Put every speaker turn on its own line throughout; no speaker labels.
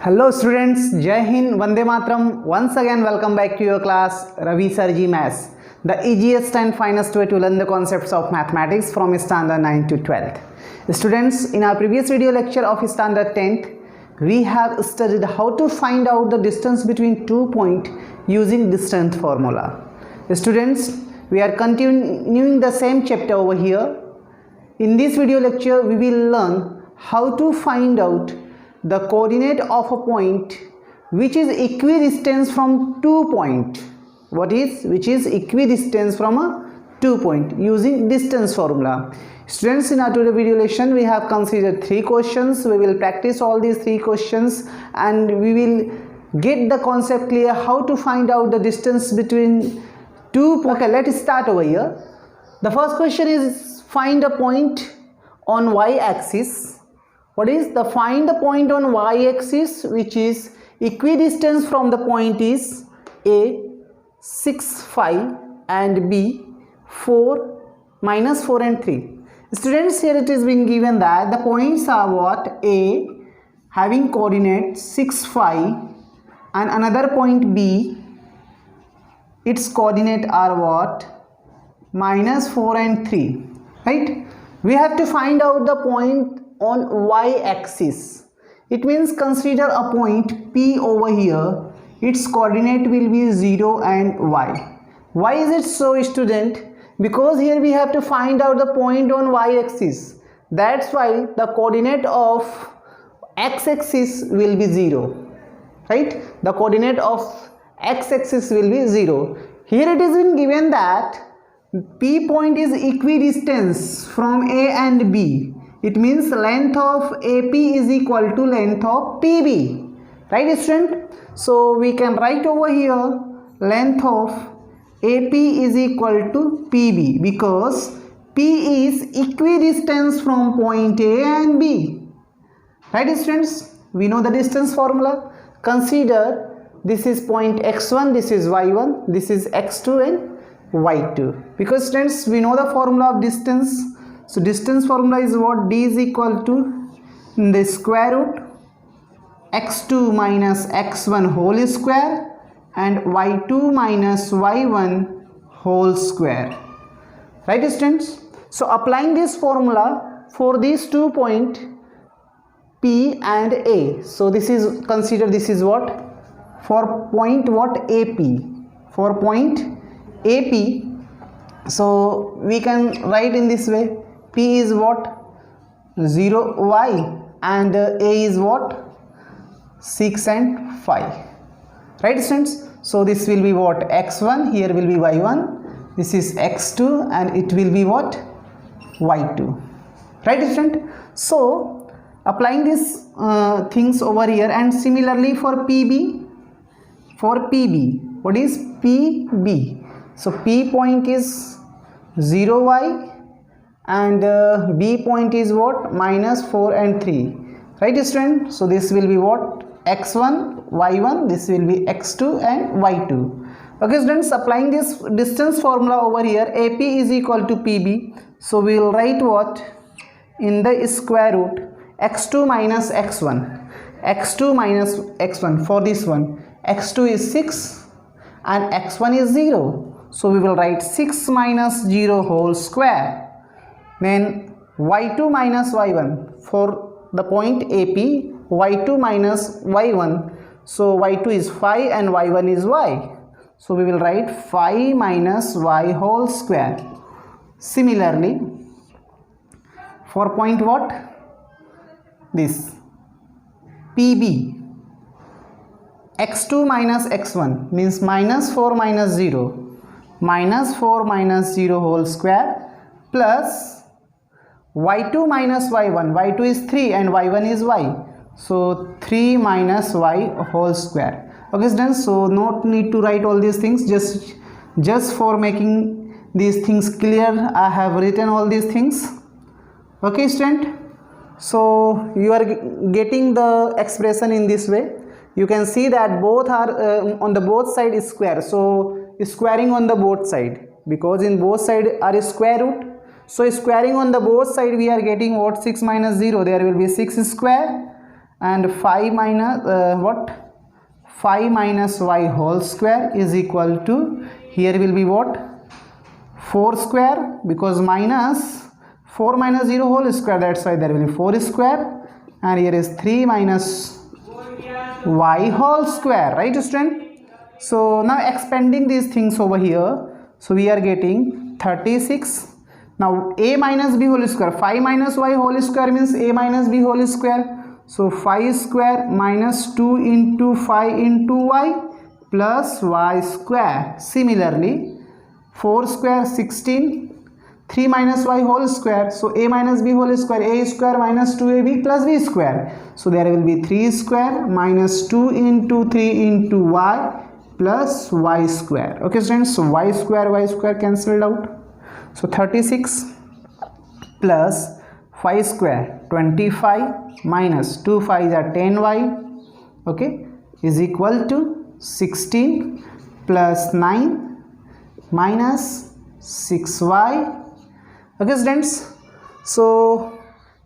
Hello students, Jai Hind, Vande Matram. Once again welcome back to your class Ravi Sarji Maths, the easiest and finest way to learn the concepts of mathematics from standard 9 to 12th. Students, in our previous video lecture of standard 10th, we have studied how to find out the distance between 2 points using distance formula. Students, we are continuing the same chapter over here. In this video lecture, we will learn how to find out the coordinate of a point which is equidistant from 2 points. Which is equidistant from a 2 point using distance formula. Students, in our today's video lesson we have considered 3 questions. We will practice all these 3 questions and we will get the concept clear how to find out the distance between 2 points. Okay, let's start over here. The first question is find a point on y-axis. Find the point on y-axis which is equidistant from the point is A 6, 5 and B 4, minus 4 and 3. Students, here it is being given that the points are what? A having coordinate 6, 5 and another point B, its coordinate are what? Minus 4 and 3, right? We have to find out the point on y-axis. It means consider a point P over here. Its coordinate will be 0 and y. Why is it so, student? Because here we have to find out the point on y-axis. That's why the coordinate of x-axis will be 0. Right? The coordinate of x-axis will be 0. Here it is been given that P point is equidistance from A and B. It means length of AP is equal to length of PB, right student? So we can write over here length of AP is equal to PB because P is equidistance from point A and B, right students? We know the distance formula. Consider this is point x1, this is y1, this is x2 and y2, because students we know the formula of distance. So distance formula is what? D is equal to the square root x2 minus x1 whole square and y2 minus y1 whole square, right students? So applying this formula for these 2 points P and A. So this is, consider this is what? For point what? AP. For point AP, so we can write in this way. P is what? 0, y and A is what? 6 and 5, right students? So this will be what? x1, here will be y1, this is x2 and it will be what? y2, right student? So applying these things over here, and similarly for PB, what is PB? So P point is 0y and B point is what? Minus 4 and 3, right student? So this will be what? x1, y1, this will be x2 and y2. Okay students, applying this distance formula over here, AP is equal to PB. So we will write what? In the square root x2 minus x1, x2 minus x1. For this one, x2 is 6 and x1 is 0. So we will write 6 minus 0 whole square. Then y2 minus y1 for the point AP, y2 minus y1. So y2 is 5 and y1 is y. So we will write 5 minus y whole square. Similarly, for point what? This PB, x2 minus x1 means minus 4 minus 0. Minus 4 minus 0 whole square plus y2 minus y1. y2 is 3 and y1 is y. So 3 minus y whole square. Okay students, so no need to write all these things, just for making these things clear I have written all these things. Okay student, so you are getting the expression in this way. You can see that both are on the both side is square, so squaring on the both side, because in both side are square root. So squaring on the both side we are getting what? 6 minus 0, there will be 6 square and 5 minus what 5 minus y whole square is equal to, here will be what 4 square, because minus 4 minus 0 whole square, that's why there will be 4 square, and here is 3 minus y whole square, right student? So now expanding these things over here, so we are getting 36. Now a minus b whole square, 5 minus y whole square means a minus b whole square. So 5 square minus 2 into 5 into y plus y square. Similarly 4 square 16, 3 minus y whole square, so a minus b whole square, a square minus 2ab plus b square. So there will be 3 square minus 2 into 3 into y plus y square. Okay students, so y square cancelled out. So 36 plus 5 square 25 minus 2 5 are 10y, okay, is equal to 16 plus 9 minus 6y. Okay students, so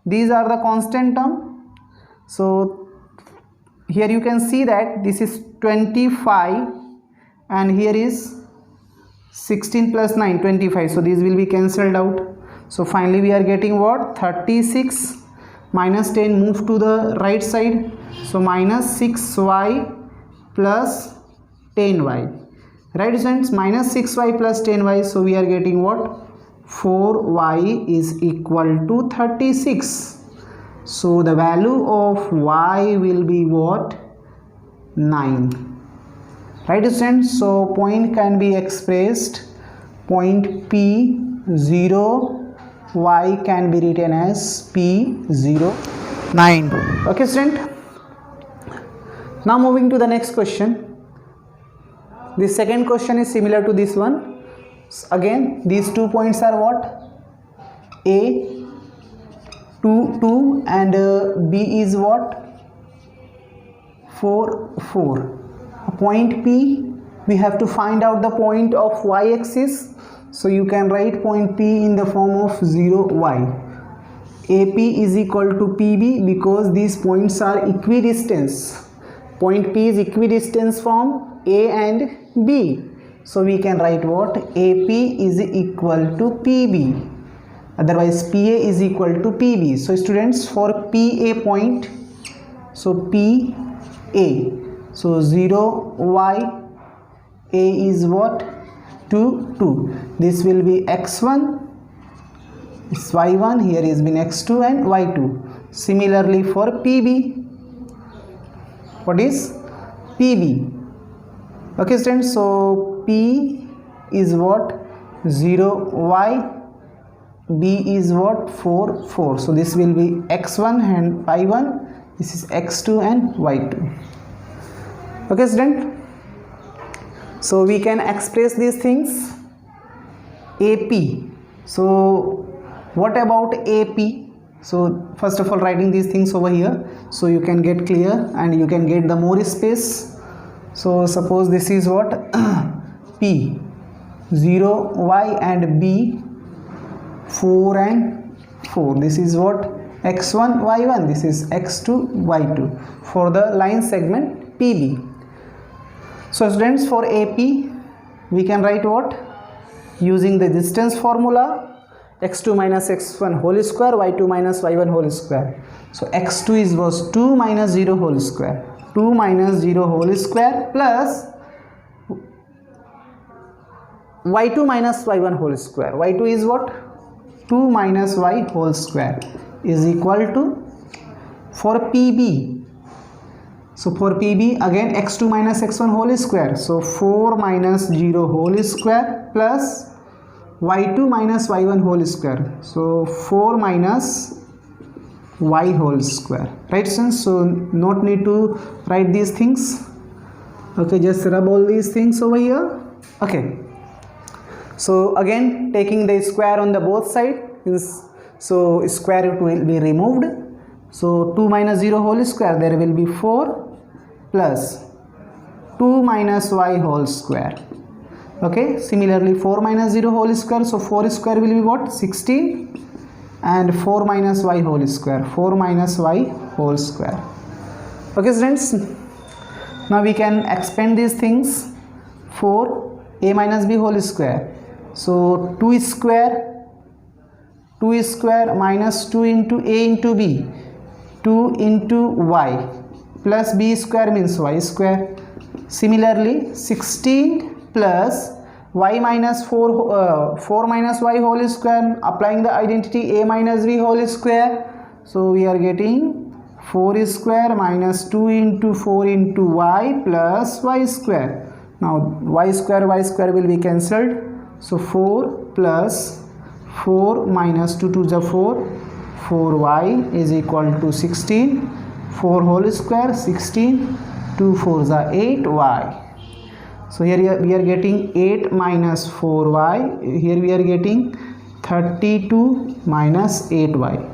these are the constant term. So here you can see that this is 25 and here is 16 plus 9 25, so these will be cancelled out. So finally we are getting what 36 minus 10 move to the right side, so minus 6y plus 10y, right students, minus 6y plus 10y. So we are getting what 4y is equal to 36. So the value of y will be what 9, right students? So point can be expressed, point P0 y can be written as P0 9. Okay student, now moving to the next question. The second question is similar to this one. Again these 2 points are what A 2 and B is what 4 4. Point P, we have to find out the point of y-axis, so you can write point P in the form of 0y. AP is equal to PB because these points are equidistance. Point P is equidistance from A and B, so we can write what AP is equal to PB, otherwise PA is equal to PB. So students, for PA point, so PA, so 0y, A is what 2 2, this will be x1, it's y1, here is been x2 and y2. Similarly for PB, what is PB? Okay students, so P is what 0y, B is what 4 4, so this will be x1 and y1, this is x2 and y2. Okay student, so we can express these things. AP, so what about AP? So first of all writing these things over here, so you can get clear and you can get the more space. So suppose this is what P 0y and B 4 and 4, this is what x1 y1, this is x2 y2 for the line segment PB. So students, for AP we can write what, using the distance formula, x2 minus x1 whole square, y2 minus y1 whole square. So x2 is was 2 minus 0 whole square, 2 minus 0 whole square plus y2 minus y1 whole square, y2 is what 2 minus y whole square is equal to, for PB, so for PB again x2 minus x1 whole square, so 4 minus 0 whole square plus y2 minus y1 whole square, so 4 minus y whole square, right students? So not need to write these things. Okay, just rub all these things over here. Okay, so again taking the square on the both sides, so square root will be removed, so 2 minus 0 whole square, there will be 4 plus 2 minus y whole square. Okay, similarly 4 minus 0 whole square, so 4 square will be what 16, and 4 minus y whole square, 4 minus y whole square. Okay students, now we can expand these things for a minus b whole square. So 2 square minus 2 into a into b, 2 into y plus b square means y square. Similarly 16 plus y minus 4 minus y whole square, applying the identity a minus b whole square. So we are getting 4 square minus 2 into 4 into y plus y square. Now y square will be cancelled. So 4 plus 4 minus 2 to the 4, 4y is equal to 16. 4 whole square 16, 2 4 the 8y. So here we are getting 8 minus 4y. Here we are getting 32 minus 8y.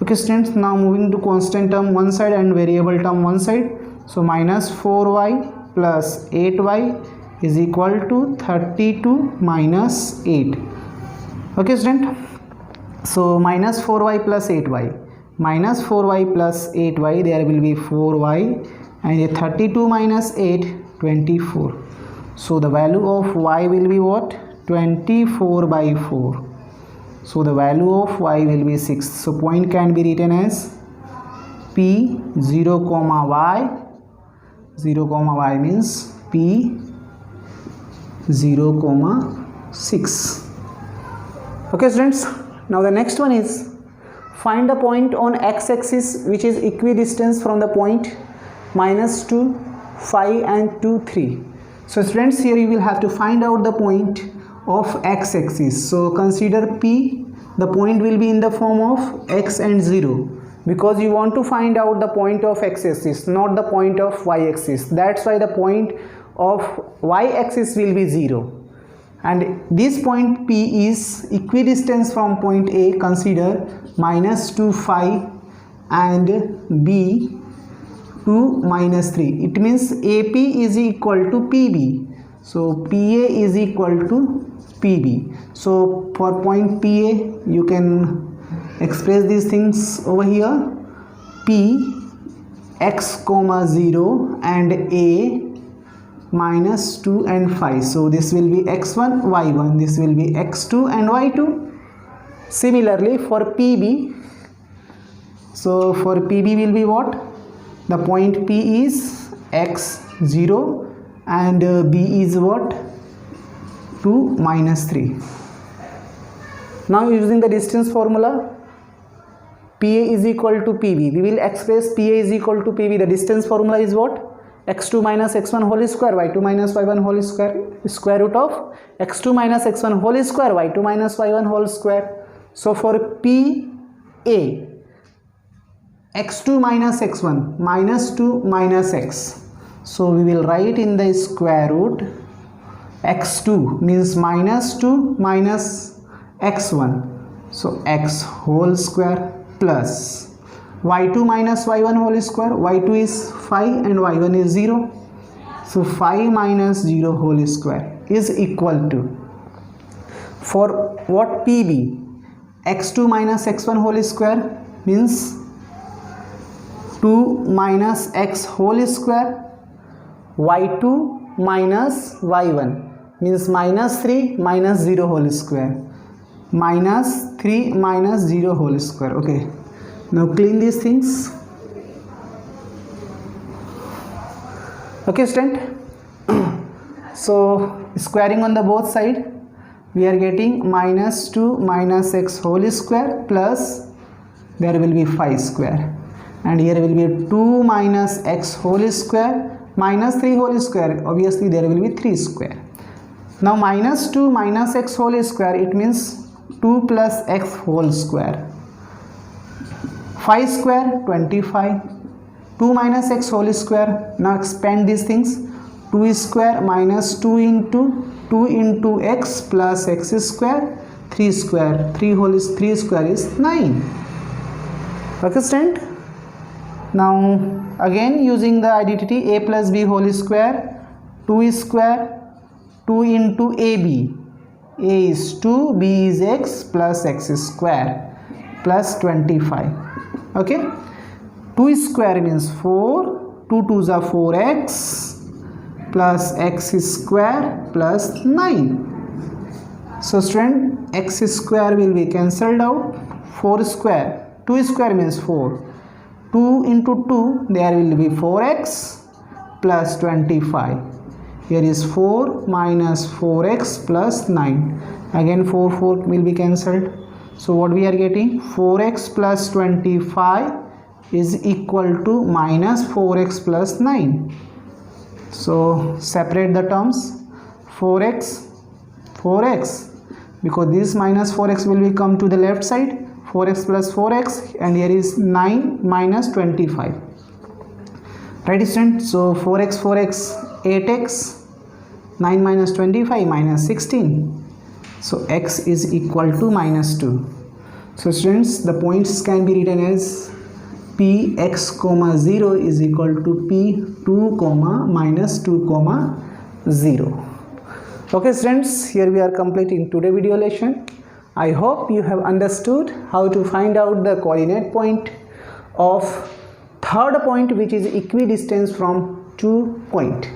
Okay students, now moving to constant term one side and variable term one side. So minus 4y plus 8y is equal to 32 minus 8. Okay student, so minus 4y plus 8y, minus 4y plus 8y, there will be 4y, and 32 minus 8, 24. So the value of y will be what? 24 by 4. So the value of y will be 6. So point can be written as p 0 comma y. 0 comma y means p 0 comma 6. Okay students, now the next one is find the point on x-axis which is equidistant from the point minus 2, 5 and 2, 3. So students, here you will have to find out the point of x-axis. So consider P, the point will be in the form of x and 0, because you want to find out the point of x-axis, not the point of y-axis. That's why the point of y-axis will be 0. And this point P is equidistant from point A. Consider minus 2, 5 and B 2 minus 3. It means AP is equal to PB. So PA is equal to PB. So for point PA you can express these things over here. P x comma 0 and A minus 2 and 5. So this will be x1, y1. This will be x2 and y2. Similarly for PB, so for PB will be what? The point P is x0 and B is what? 2 minus 3. Now using the distance formula, PA is equal to PB. We will express PA is equal to PB. The distance formula is what? x2 minus x1 whole square, y2 minus y1 whole square, square root of x2 minus x1 whole square, y2 minus y1 whole square. So for PA, x2 minus x1 minus 2 minus x. So we will write in the square root. X2 means minus 2 minus x1. So x whole square plus y2 minus y1 whole square. y2 is 5 and y1 is 0. So 5 minus 0 whole square is equal to, for what PB, x2 minus x1 whole square means 2 minus x whole square, y2 minus y1 means minus 3 minus 0 whole square, minus 3 minus 0 whole square. Okay, now clean these things. Okay student, so squaring on the both side, we are getting minus 2 minus x whole square plus there will be 5 square, and here will be 2 minus x whole square minus 3 whole square. Obviously there will be 3 square. Now minus 2 minus x whole square, it means 2 plus x whole square. 5 square 25, 2 minus x whole square. Now expand these things. 2 square minus 2 into x plus x square, 3 square, 3 square is 9. Okay student, now again using the identity a plus b whole square, 2 square 2 into ab, a is 2, b is x plus x square plus 25. Okay, 2 square means 4 2 2s are 4x plus x square plus 9. So student, x square will be cancelled out. 4 square, 2 square means 4. 2 into 2, there will be 4x plus 25. Here is 4 minus 4x plus 9. Again 4 will be cancelled. So what we are getting? 4x plus 25 is equal to minus 4x plus 9. So separate the terms. 4x, because this minus 4x will be come to the left side. 4x plus 4x, and here is 9 minus 25. Right student? So 4x 8x, 9 minus 25 minus 16. So x is equal to minus 2. So students, the points can be written as px comma 0 is equal to p2 comma minus 2 comma 0. Okay students, here we are completing today's video lesson. I hope you have understood how to find out the coordinate point of third point, which is equidistance from 2 points.